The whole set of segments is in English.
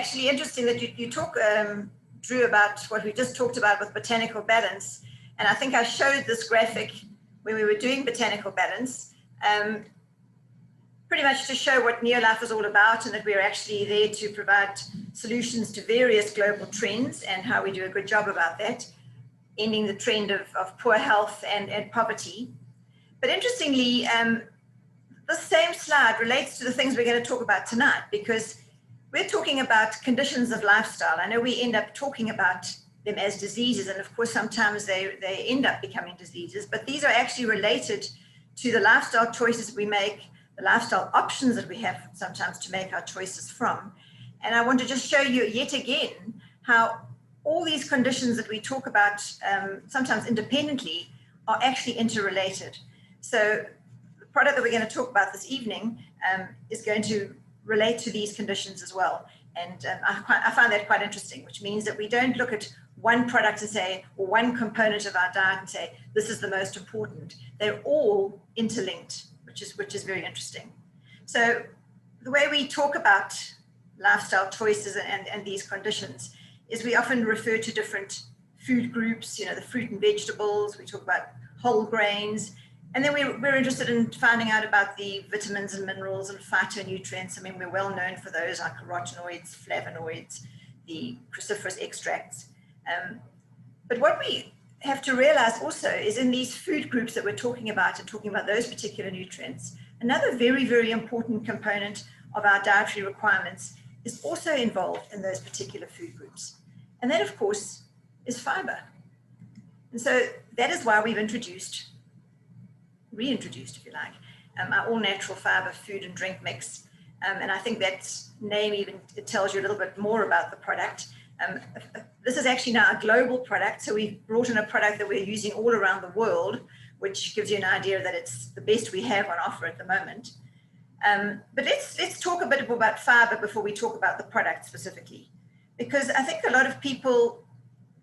actually interesting that you talk, Drew, about what we just talked about with botanical balance. And I think I showed this graphic when we were doing botanical balance, pretty much to show what Neolife is all about, and that we're actually there to provide solutions to various global trends and how we do a good job about that, ending the trend of poor health and poverty. But interestingly, the same slide relates to the things we're going to talk about tonight, because we're talking about conditions of lifestyle. I know we end up talking about them as diseases, and of course sometimes they end up becoming diseases, but these are actually related to the lifestyle choices we make, the lifestyle options that we have sometimes to make our choices from. And I want to just show you yet again how all these conditions that we talk about sometimes independently are actually interrelated. So the product that we're going to talk about this evening is going to relate to these conditions as well. And I find that quite interesting, which means that we don't look at one product and say, or one component of our diet and say, this is the most important. They're all interlinked, which is very interesting. So the way we talk about lifestyle choices and these conditions is we often refer to different food groups, you know, the fruit and vegetables, we talk about whole grains, and then we're interested in finding out about the vitamins and minerals and phytonutrients. I mean, we're well known for those, our carotenoids, flavonoids, the cruciferous extracts. But what we have to realize also is in these food groups that we're talking about and talking about those particular nutrients, another very, very important component of our dietary requirements is also involved in those particular food groups. And that, of course, is fiber. And so that is why we've reintroduced, if you like, our All Natural Fibre food and drink mix. And I think that name even tells you a little bit more about the product. This is actually now a global product. So we've brought in a product that we're using all around the world, which gives you an idea that it's the best we have on offer at the moment. But let's talk a bit more about fiber before we talk about the product specifically, because I think a lot of people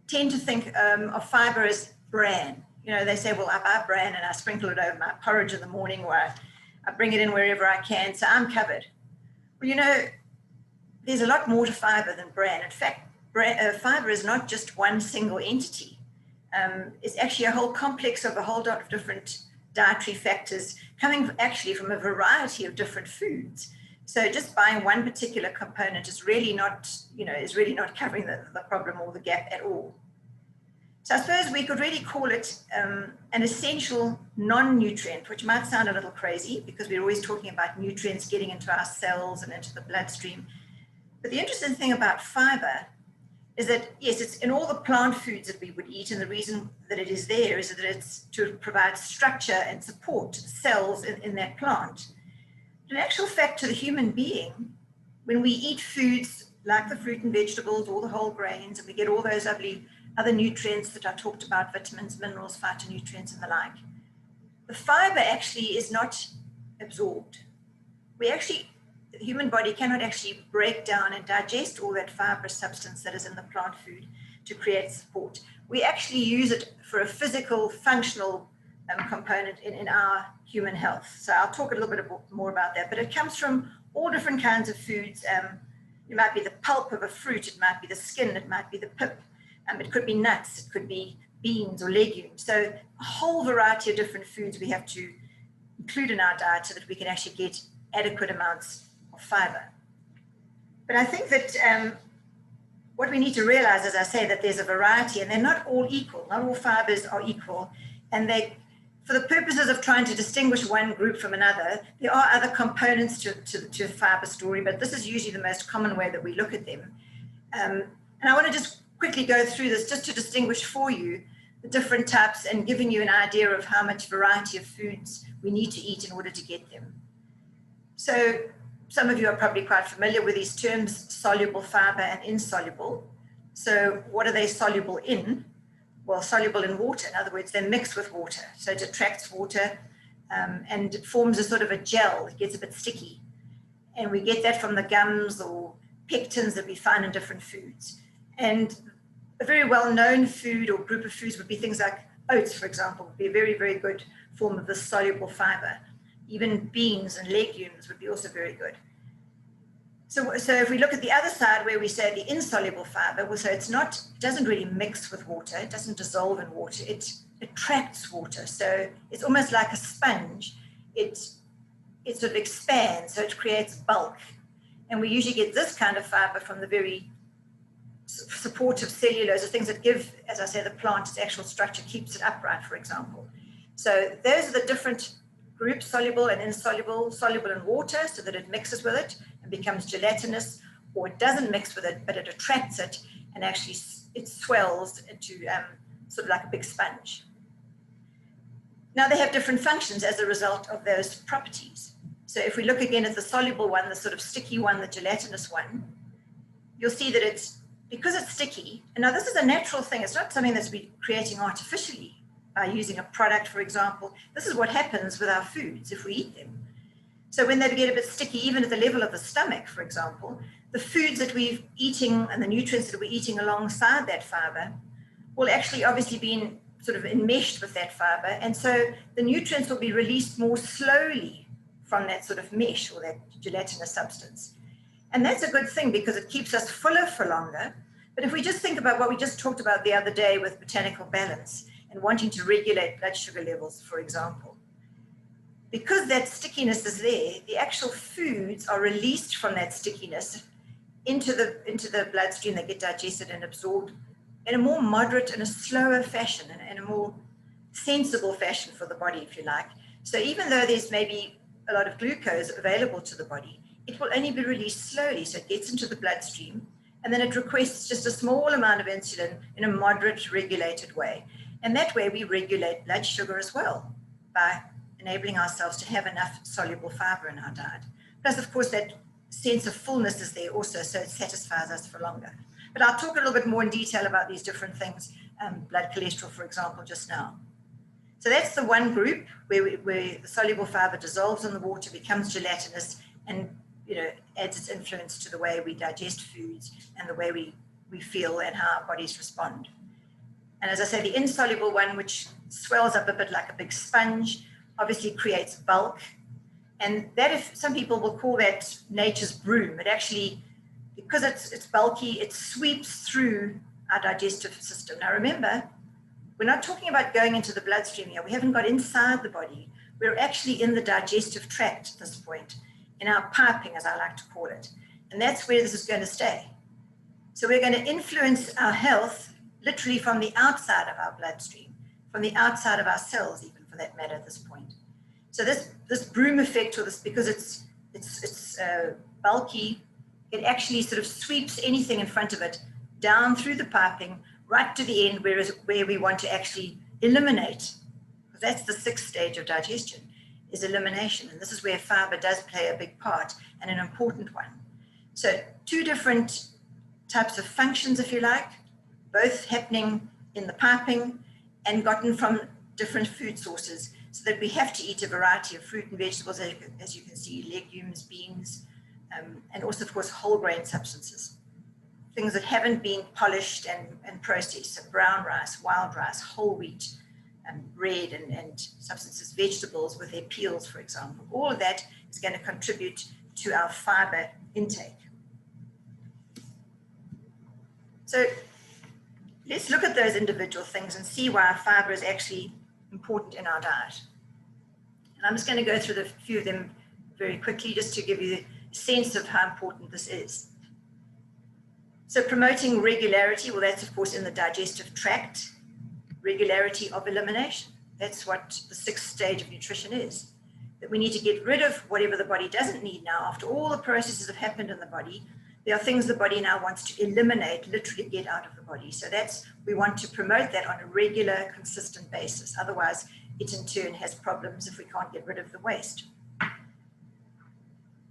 tend to think of fiber as bran. You know, they say, well, I buy bran and I sprinkle it over my porridge in the morning, or I bring it in wherever I can, so I'm covered. Well, you know, there's a lot more to fiber than bran. In fact, fiber is not just one single entity. It's actually a whole complex of a whole lot of different dietary factors coming actually from a variety of different foods. So just buying one particular component is really not, is covering the problem or the gap at all. So I suppose we could really call it an essential non-nutrient, which might sound a little crazy because we're always talking about nutrients getting into our cells and into the bloodstream. But the interesting thing about fiber is that, yes, it's in all the plant foods that we would eat, and the reason that it is there is that it's to provide structure and support to the cells in that plant. But in actual fact, to the human being, when we eat foods like the fruit and vegetables, all the whole grains, and we get all those lovely other nutrients that I talked about, vitamins, minerals, phytonutrients, and the like, the fiber actually is not absorbed. The human body cannot actually break down and digest all that fibrous substance that is in the plant food to create support. We actually use it for a physical, functional component in our human health. So I'll talk a little bit more about that, but it comes from all different kinds of foods. It might be the pulp of a fruit, it might be the skin, it might be the pip, it could be nuts, it could be beans or legumes. So a whole variety of different foods we have to include in our diet so that we can actually get adequate amounts of fiber. But I think that what we need to realize, as I say, that there's a variety and they're not all equal. Not all fibers are equal. And for the purposes of trying to distinguish one group from another, there are other components to a fiber story, but this is usually the most common way that we look at them. And I want to just quickly go through this just to distinguish for you the different types and giving you an idea of how much variety of foods we need to eat in order to get them. So some of you are probably quite familiar with these terms, soluble fiber and insoluble. So what are they soluble in? Well, soluble in water. In other words, they're mixed with water. So it attracts water and it forms a sort of a gel. It gets a bit sticky. And we get that from the gums or pectins that we find in different foods. And a very well-known food or group of foods would be things like oats, for example, would be a very, very good form of this soluble fiber. Even beans and legumes would be also very good. So if we look at the other side where we say the insoluble fiber, well, so it doesn't really mix with water, it doesn't dissolve in water, it attracts water. So it's almost like a sponge. It sort of expands, so it creates bulk. And we usually get this kind of fiber from the very supportive cellulose, the things that give, as I say, the plant its actual structure, keeps it upright, for example. So those are the different groups, soluble and insoluble, soluble in water so that it mixes with it and becomes gelatinous, or it doesn't mix with it, but it attracts it and actually it swells into sort of like a big sponge. Now they have different functions as a result of those properties. So if we look again at the soluble one, the sort of sticky one, the gelatinous one, you'll see that because it's sticky, and now this is a natural thing, it's not something that's been creating artificially by using a product, for example. This is what happens with our foods if we eat them. So when they get a bit sticky, even at the level of the stomach, for example, the foods that we're eating and the nutrients that we're eating alongside that fiber will actually obviously be sort of enmeshed with that fiber. And so the nutrients will be released more slowly from that sort of mesh or that gelatinous substance. And that's a good thing because it keeps us fuller for longer. But if we just think about what we just talked about the other day with botanical balance and wanting to regulate blood sugar levels, for example, because that stickiness is there, the actual foods are released from that stickiness into the bloodstream. They get digested and absorbed in a more moderate and a slower fashion, in a more sensible fashion for the body, if you like. So even though there's maybe a lot of glucose available to the body, it will only be released slowly. So it gets into the bloodstream and then it requests just a small amount of insulin in a moderate, regulated way. And that way we regulate blood sugar as well by enabling ourselves to have enough soluble fiber in our diet. Plus, of course, that sense of fullness is there also, so it satisfies us for longer. But I'll talk a little bit more in detail about these different things, blood cholesterol, for example, just now. So that's the one group where the soluble fiber dissolves in the water, becomes gelatinous, and adds its influence to the way we digest foods and the way we feel and how our bodies respond. And as I say, the insoluble one, which swells up a bit like a big sponge, obviously creates bulk. And that, if some people will call that nature's broom, it actually, because it's bulky, it sweeps through our digestive system. Now remember, we're not talking about going into the bloodstream here. We haven't got inside the body. We're actually in the digestive tract at this point, in our piping, as I like to call it. And that's where this is going to stay. So we're going to influence our health literally from the outside of our bloodstream, from the outside of our cells, even for that matter at this point. So this broom effect, or this, because it's bulky, it actually sort of sweeps anything in front of it down through the piping right to the end where we want to actually eliminate, because that's the 6th stage of digestion, is elimination. And this is where fiber does play a big part, and an important one. So 2 different types of functions, if you like, both happening in the piping and gotten from different food sources, so that we have to eat a variety of fruit and vegetables, as you can see, legumes, beans, and also, of course, whole grain substances. Things that haven't been polished and processed, so brown rice, wild rice, whole wheat, bread and substances, vegetables with their peels, for example. All of that is going to contribute to our fiber intake. So let's look at those individual things and see why fiber is actually important in our diet. And I'm just going to go through a few of them very quickly just to give you a sense of how important this is. So promoting regularity, well, that's of course in the digestive tract, regularity of elimination. That's what the 6th stage of nutrition is, that we need to get rid of whatever the body doesn't need now. After all the processes have happened in the body, there are things the body now wants to eliminate, literally get out of the body. So we want to promote that on a regular, consistent basis. Otherwise, it in turn has problems if we can't get rid of the waste.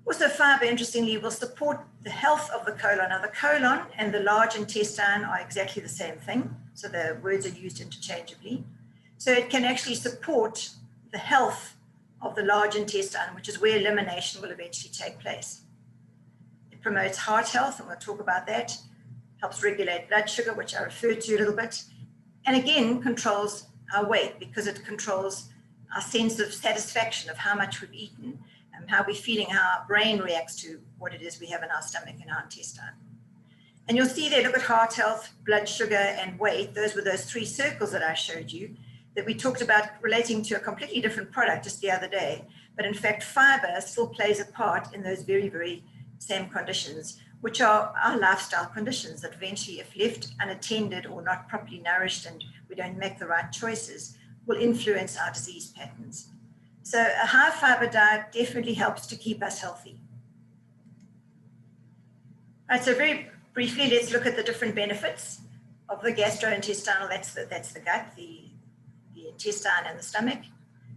Also, fiber, interestingly, will support the health of the colon. Now, the colon and the large intestine are exactly the same thing. So the words are used interchangeably. So it can actually support the health of the large intestine, which is where elimination will eventually take place. It promotes heart health, and we'll talk about that. Helps regulate blood sugar, which I referred to a little bit. And again, controls our weight, because it controls our sense of satisfaction of how much we've eaten. how we're feeling, how our brain reacts to what it is we have in our stomach and our intestine. And you'll see there, look at heart health, blood sugar, and weight. Those were those 3 circles that I showed you that we talked about relating to a completely different product just the other day. But in fact, fiber still plays a part in those very, very same conditions, which are our lifestyle conditions that eventually, if left unattended or not properly nourished and we don't make the right choices, will influence our disease patterns. So a high fiber diet definitely helps to keep us healthy. All right, so very briefly, let's look at the different benefits of the gastrointestinal, that's the gut, the intestine and the stomach,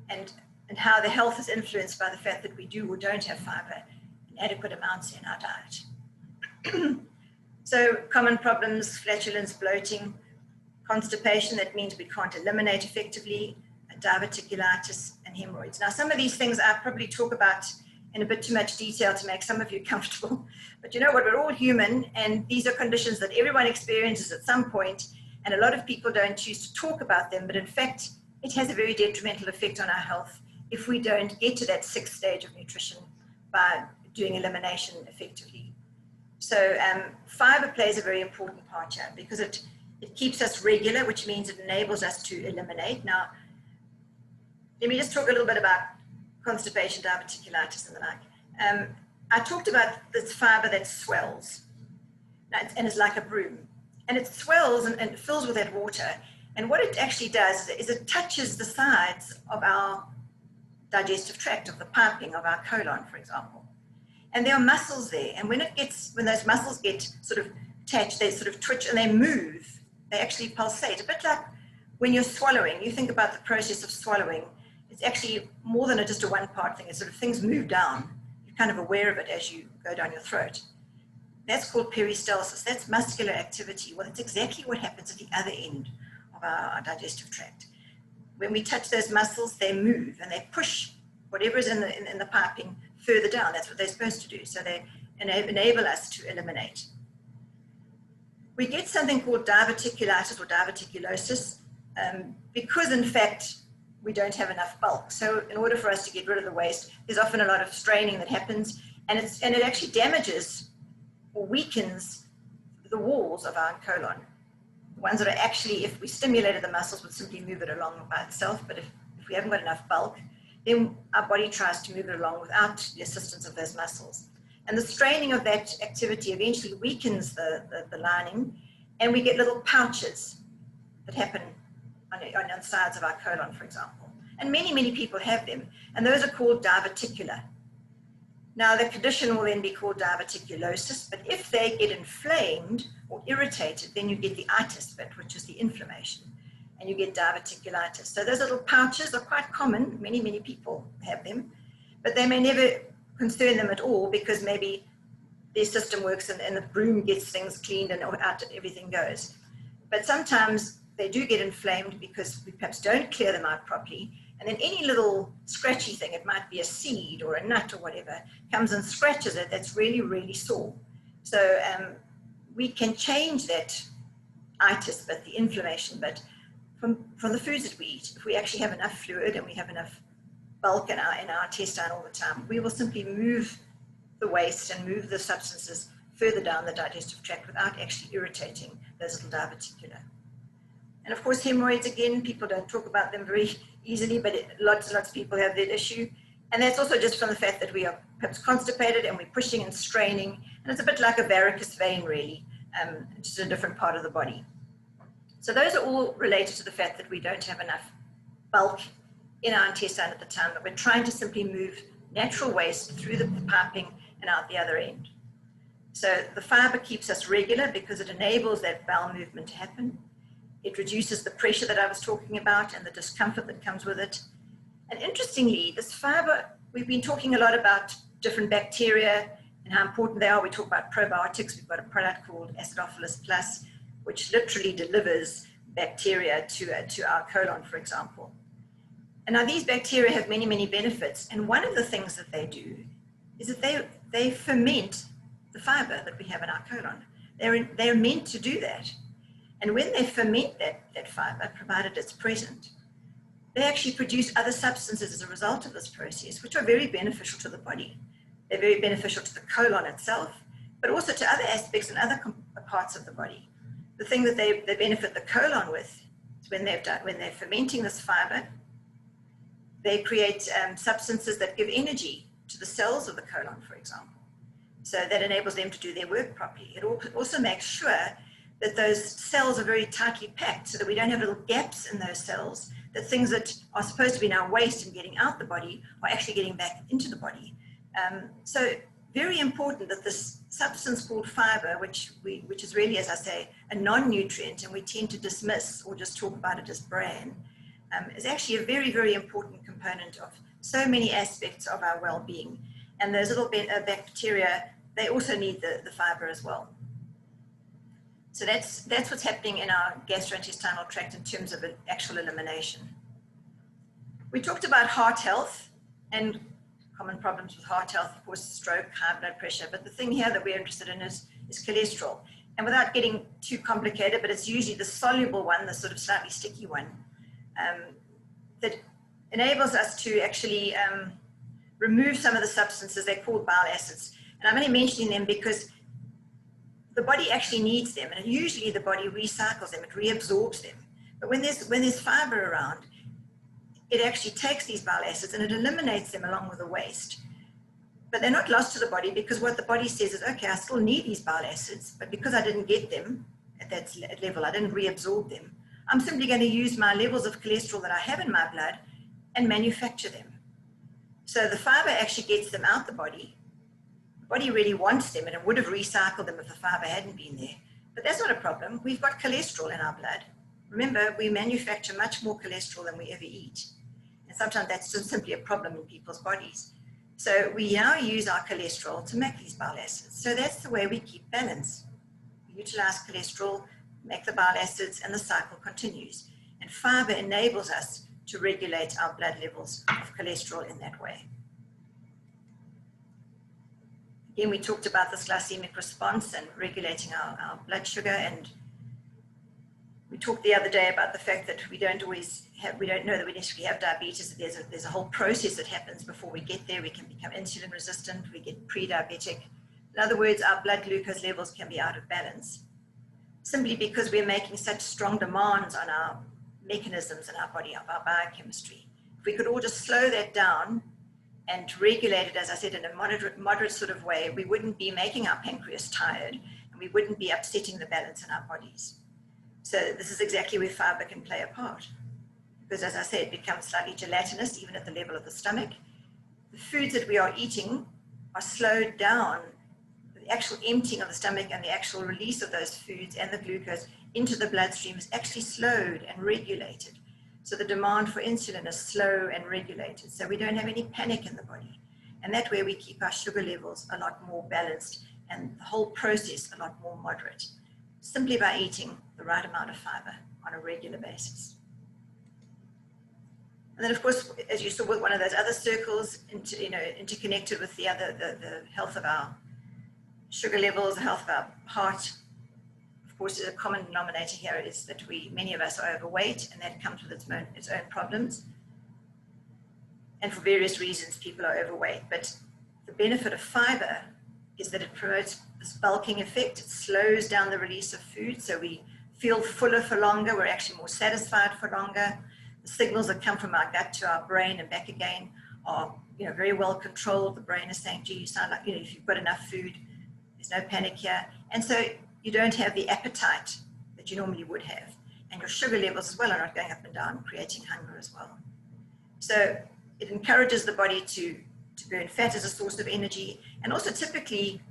and how the health is influenced by the fact that we do or don't have fiber in adequate amounts in our diet. So common problems, flatulence, bloating, constipation, that means we can't eliminate effectively, diverticulitis, and hemorrhoids. Now, some of these things I probably talk about in a bit too much detail to make some of you comfortable, but you know what, we're all human, and these are conditions that everyone experiences at some point, and a lot of people don't choose to talk about them, but in fact, it has a very detrimental effect on our health if we don't get to that 6th stage of nutrition by doing elimination effectively. So fiber plays a very important part here because it keeps us regular, which means it enables us to eliminate. Now, let me just talk a little bit about constipation, diverticulitis, and the like. I talked about this fiber that swells, and it's like a broom. And it swells and it fills with that water. And what it actually does is it touches the sides of our digestive tract, of the piping of our colon, for example. And there are muscles there. And when those muscles get sort of attached, they sort of twitch and they move. They actually pulsate. A bit like when you're swallowing. You think about the process of swallowing. It's actually more than just a one-part thing. It's sort of things move down. You're kind of aware of it as you go down your throat. That's called peristalsis. That's muscular activity. Well, it's exactly what happens at the other end of our digestive tract. When we touch those muscles, they move and they push whatever is in the piping further down. That's what they're supposed to do. So they enable us to eliminate. We get something called diverticulitis or diverticulosis because, in fact, we don't have enough bulk. So in order for us to get rid of the waste, there's often a lot of straining that happens, and it actually damages or weakens the walls of our colon. The ones that are actually, if we stimulated the muscles, would simply move it along by itself. But if we haven't got enough bulk, then our body tries to move it along without the assistance of those muscles. And the straining of that activity eventually weakens the lining, and we get little pouches that happen on the sides of our colon, for example. And many, many people have them, and those are called diverticular. Now, the condition will then be called diverticulosis, but if they get inflamed or irritated, then you get the itis bit, which is the inflammation, and you get diverticulitis. So those little pouches are quite common. Many, many people have them, but they may never concern them at all because maybe their system works and the broom gets things cleaned and out everything goes. But sometimes they do get inflamed because we perhaps don't clear them out properly. And then any little scratchy thing, it might be a seed or a nut or whatever, comes and scratches it, that's really, really sore. So we can change that itis bit, the inflammation bit, from the foods that we eat. If we actually have enough fluid and we have enough bulk in our intestine all the time, we will simply move the waste and move the substances further down the digestive tract without actually irritating those little diverticular. And of course, hemorrhoids, again, people don't talk about them very easily, but lots and lots of people have that issue. And that's also just from the fact that we are perhaps constipated and we're pushing and straining. And it's a bit like a varicose vein, really, just a different part of the body. So those are all related to the fact that we don't have enough bulk in our intestine at the time, but we're trying to simply move natural waste through the piping and out the other end. So the fiber keeps us regular because it enables that bowel movement to happen. It reduces the pressure that I was talking about and the discomfort that comes with it. And interestingly, this fiber, we've been talking a lot about different bacteria and how important they are. We talk about probiotics. We've got a product called Acidophilus Plus, which literally delivers bacteria to our colon, for example. And now these bacteria have many, many benefits. And one of the things that they do is that they ferment the fiber that we have in our colon. They're meant to do that. And when they ferment that fiber, provided it's present, they actually produce other substances as a result of this process, which are very beneficial to the body. They're very beneficial to the colon itself, but also to other aspects and other parts of the body. The thing that they benefit the colon with is when they're fermenting this fiber, they create substances that give energy to the cells of the colon, for example. So that enables them to do their work properly. It also makes sure that those cells are very tightly packed so that we don't have little gaps in those cells, that things that are supposed to be now waste and getting out the body are actually getting back into the body. So very important that this substance called fiber, which is really, as I say, a non-nutrient, and we tend to dismiss or just talk about it as bran, is actually a very, very important component of so many aspects of our well-being. And those little bacteria, they also need the fiber as well. So that's what's happening in our gastrointestinal tract in terms of an actual elimination. We talked about heart health and common problems with heart health, of course, stroke, high blood pressure. But the thing here that we're interested in is cholesterol. And without getting too complicated, but it's usually the soluble one, the sort of slightly sticky one, that enables us to actually remove some of the substances they're called bile acids. And I'm only mentioning them because the body actually needs them, and usually the body recycles them, it reabsorbs them. But when there's fiber around, it actually takes these bile acids and it eliminates them along with the waste. But they're not lost to the body, because what the body says is, okay, I still need these bile acids, but because I didn't get them at that level, I didn't reabsorb them, I'm simply going to use my levels of cholesterol that I have in my blood and manufacture them. So the fiber actually gets them out the body. The body really wants them, and it would have recycled them if the fiber hadn't been there. But that's not a problem. We've got cholesterol in our blood. Remember, we manufacture much more cholesterol than we ever eat. And sometimes that's just simply a problem in people's bodies. So we now use our cholesterol to make these bile acids. So that's the way we keep balance. We utilize cholesterol, make the bile acids, and the cycle continues. And fiber enables us to regulate our blood levels of cholesterol in that way. Again, we talked about this glycemic response and regulating our blood sugar, and we talked the other day about the fact that we don't know that we necessarily have diabetes. There's a whole process that happens before we get there. We can become insulin resistant, we get pre-diabetic. In other words, our blood glucose levels can be out of balance, simply because we're making such strong demands on our mechanisms in our body, of our biochemistry. If we could all just slow that down and regulate it, as I said, in a moderate sort of way, we wouldn't be making our pancreas tired, and we wouldn't be upsetting the balance in our bodies. So this is exactly where fiber can play a part. Because as I said, it becomes slightly gelatinous, even at the level of the stomach. The foods that we are eating are slowed down. The actual emptying of the stomach and the actual release of those foods and the glucose into the bloodstream is actually slowed and regulated. So the demand for insulin is slow and regulated. So we don't have any panic in the body. And that way we keep our sugar levels a lot more balanced and the whole process a lot more moderate, simply by eating the right amount of fiber on a regular basis. And then, of course, as you saw with one of those other circles, interconnected with the health of our sugar levels, the health of our heart. Of course, a common denominator here is that many of us are overweight, and that comes with its own problems. And for various reasons, people are overweight. But the benefit of fiber is that it promotes this bulking effect. It slows down the release of food, so we feel fuller for longer. We're actually more satisfied for longer. The signals that come from our gut to our brain and back again are, very well controlled. The brain is saying, gee, you sound like, if you've got enough food, there's no panic here. And so you don't have the appetite that you normally would have. And your sugar levels as well are not going up and down, creating hunger as well. So it encourages the body to burn fat as a source of energy. And also typically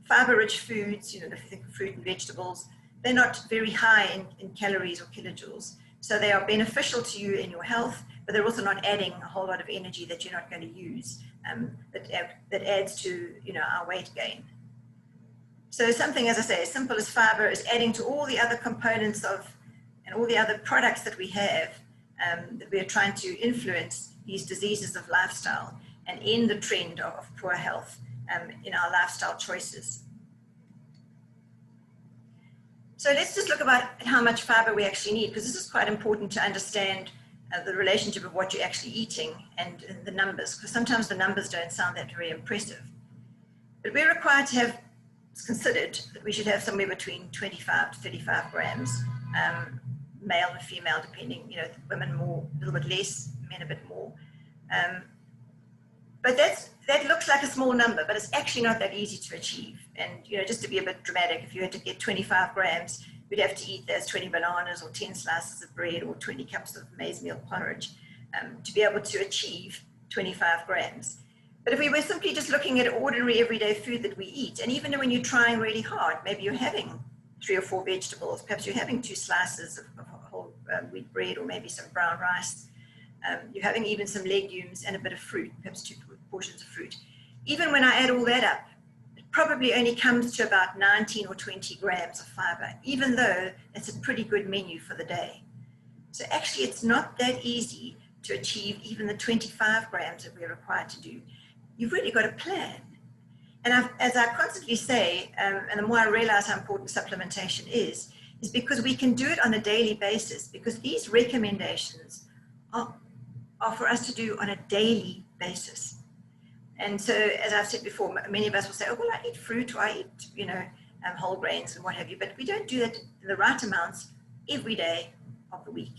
fiber-rich foods, if you think of fruit and vegetables, they're not very high in calories or kilojoules. So they are beneficial to you in your health, but they're also not adding a whole lot of energy that you're not going to use, that adds to our weight gain. So something, as I say, as simple as fiber is adding to all the other components and all the other products that we have, that we are trying to influence these diseases of lifestyle and end the trend of poor health in our lifestyle choices. So let's just look about how much fiber we actually need, because this is quite important to understand the relationship of what you're actually eating and the numbers, because sometimes the numbers don't sound that very impressive. But we're required to have, it's considered that we should have somewhere between 25 to 35 grams, male and female, depending, you know, women more, a little bit less, men a bit more. But that looks like a small number, but it's actually not that easy to achieve. And, you know, just to be a bit dramatic, if you had to get 25 grams, you'd have to eat those 20 bananas or 10 slices of bread or 20 cups of maize meal porridge to be able to achieve 25 grams. But if we were simply just looking at ordinary everyday food that we eat, and even when you're trying really hard, maybe you're having 3 or 4 vegetables, perhaps you're having 2 slices of whole wheat bread or maybe some brown rice, you're having even some legumes and a bit of fruit, perhaps 2 portions of fruit. Even when I add all that up, it probably only comes to about 19 or 20 grams of fiber, even though it's a pretty good menu for the day. So actually it's not that easy to achieve even the 25 grams that we're required to do. You've really got a plan. And as I constantly say, and the more I realize how important supplementation is because we can do it on a daily basis, because these recommendations are for us to do on a daily basis. And so, as I've said before, many of us will say, oh, well, I eat fruit, or I eat, you know, whole grains and what have you, but we don't do that in the right amounts every day of the week.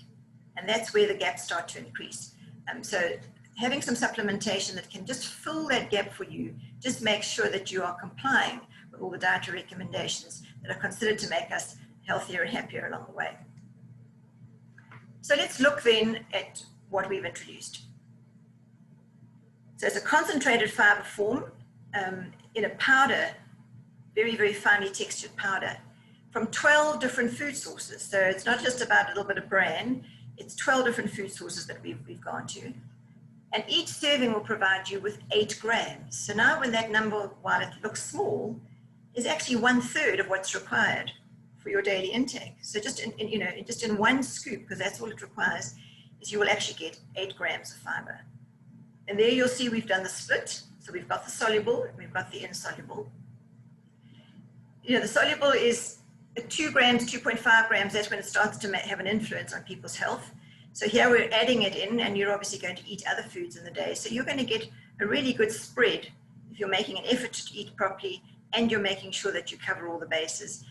And that's where the gaps start to increase. So having some supplementation that can just fill that gap for you, just make sure that you are complying with all the dietary recommendations that are considered to make us healthier and happier along the way. So let's look then at what we've introduced. So it's a concentrated fiber form in a powder, very, very finely textured powder from 12 different food sources. So it's not just about a little bit of bran, it's 12 different food sources that we've gone to. And each serving will provide you with 8 grams. So now when that number, while it looks small, is actually 1/3 of what's required for your daily intake. So just in one scoop, because that's all it requires, is you will actually get 8 grams of fiber. And there you'll see we've done the split. So we've got the soluble and we've got the insoluble. You know, the soluble is 2 grams, 2.5 grams. That's when it starts to have an influence on people's health. So here we're adding it in, and you're obviously going to eat other foods in the day. So you're going to get a really good spread if you're making an effort to eat properly and you're making sure that you cover all the bases.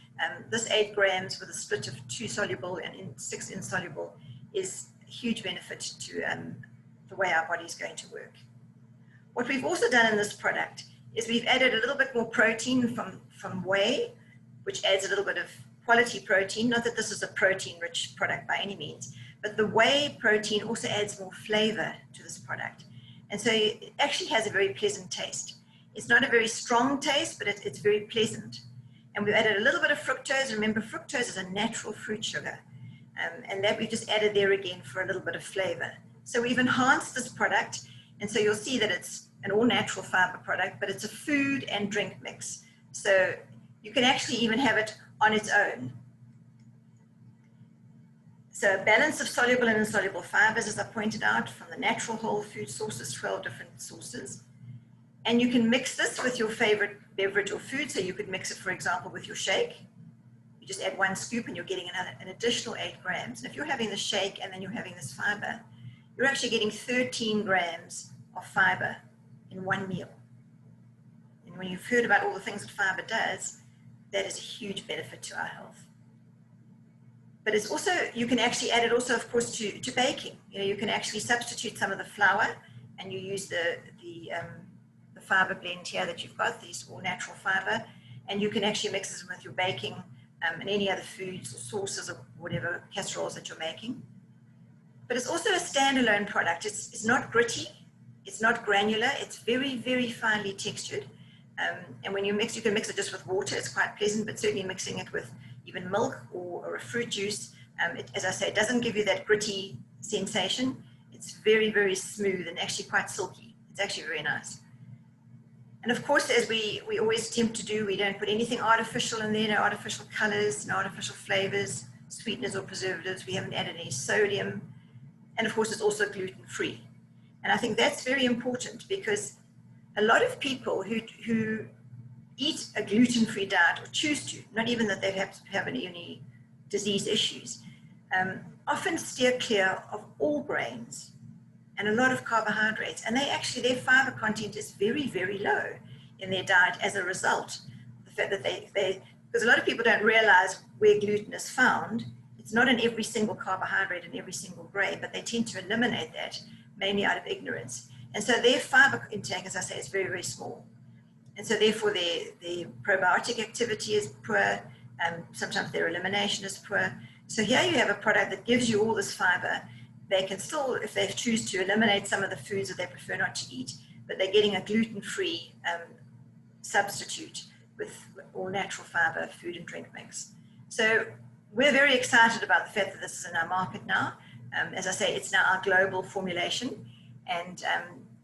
This 8 grams with a split of 2 soluble and 6 insoluble is a huge benefit to the way our body is going to work. What we've also done in this product is we've added a little bit more protein from whey, which adds a little bit of quality protein. Not that this is a protein-rich product by any means, but the whey protein also adds more flavor to this product. And so it actually has a very pleasant taste. It's not a very strong taste, but it's very pleasant. And we've added a little bit of fructose. Remember, fructose is a natural fruit sugar. And that we've just added there again for a little bit of flavor. So we've enhanced this product. And so you'll see that it's an all-natural fiber product, but it's a food and drink mix. So you can actually even have it on its own. So a balance of soluble and insoluble fibers, as I pointed out, from the natural whole food sources, 12 different sources. And you can mix this with your favorite beverage or food. So you could mix it, for example, with your shake. You just add 1 scoop and you're getting an additional 8 grams. And if you're having the shake and then you're having this fiber, you're actually getting 13 grams of fiber in 1 meal. And when you've heard about all the things that fiber does, that is a huge benefit to our health. But it's also, you can actually add it also, of course, to baking. You know, you can actually substitute some of the flour and you use the fiber blend here that you've got, these all natural fiber, and you can actually mix this with your baking and any other foods or sauces or whatever casseroles that you're making. But it's also a standalone product. It's not gritty, it's not granular, it's very, very finely textured. And when you mix, you can mix it just with water. It's quite pleasant, but certainly mixing it with even milk or a fruit juice, as I say, it doesn't give you that gritty sensation. It's very, very smooth and actually quite silky. It's actually very nice. And of course, as we always attempt to do, we don't put anything artificial in there, no artificial colors, no artificial flavors, sweeteners or preservatives. We haven't added any sodium. And of course, it's also gluten-free. And I think that's very important because a lot of people who eat a gluten-free diet or choose to, not even that they have any disease issues, often steer clear of all grains and a lot of carbohydrates. And their fiber content is very, very low in their diet as a result. The fact that because a lot of people don't realize where gluten is found. It's not in every single carbohydrate in every single grain, but they tend to eliminate that mainly out of ignorance. And so their fiber intake, as I say, is very, very small. And so therefore their probiotic activity is poor. Sometimes their elimination is poor. So here you have a product that gives you all this fiber. They can still, if they choose to, eliminate some of the foods that they prefer not to eat, but they're getting a gluten-free substitute with all natural fiber food and drink mix. So we're very excited about the fact that this is in our market now. As I say, it's now our global formulation. And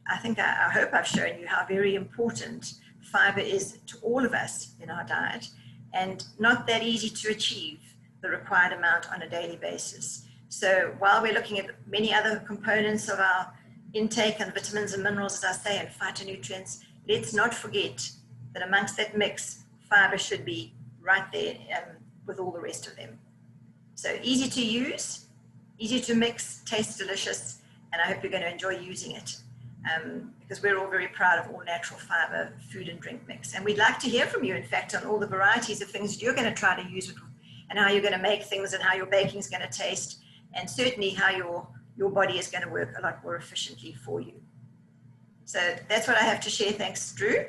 I think, I hope I've shown you how very important fiber is to all of us in our diet, and not that easy to achieve the required amount on a daily basis. So while we're looking at many other components of our intake and vitamins and minerals, as I say, and phytonutrients, let's not forget that amongst that mix, fiber should be right there with all the rest of them. So easy to use, easy to mix, tastes delicious, and I hope you're going to enjoy using it. Because we're all very proud of All Natural Fibre food and drink mix. And we'd like to hear from you, in fact, on all the varieties of things you're going to try to use, and how you're going to make things, and how your baking is going to taste, and certainly how your body is going to work a lot more efficiently for you. So that's what I have to share. Thanks, Drew.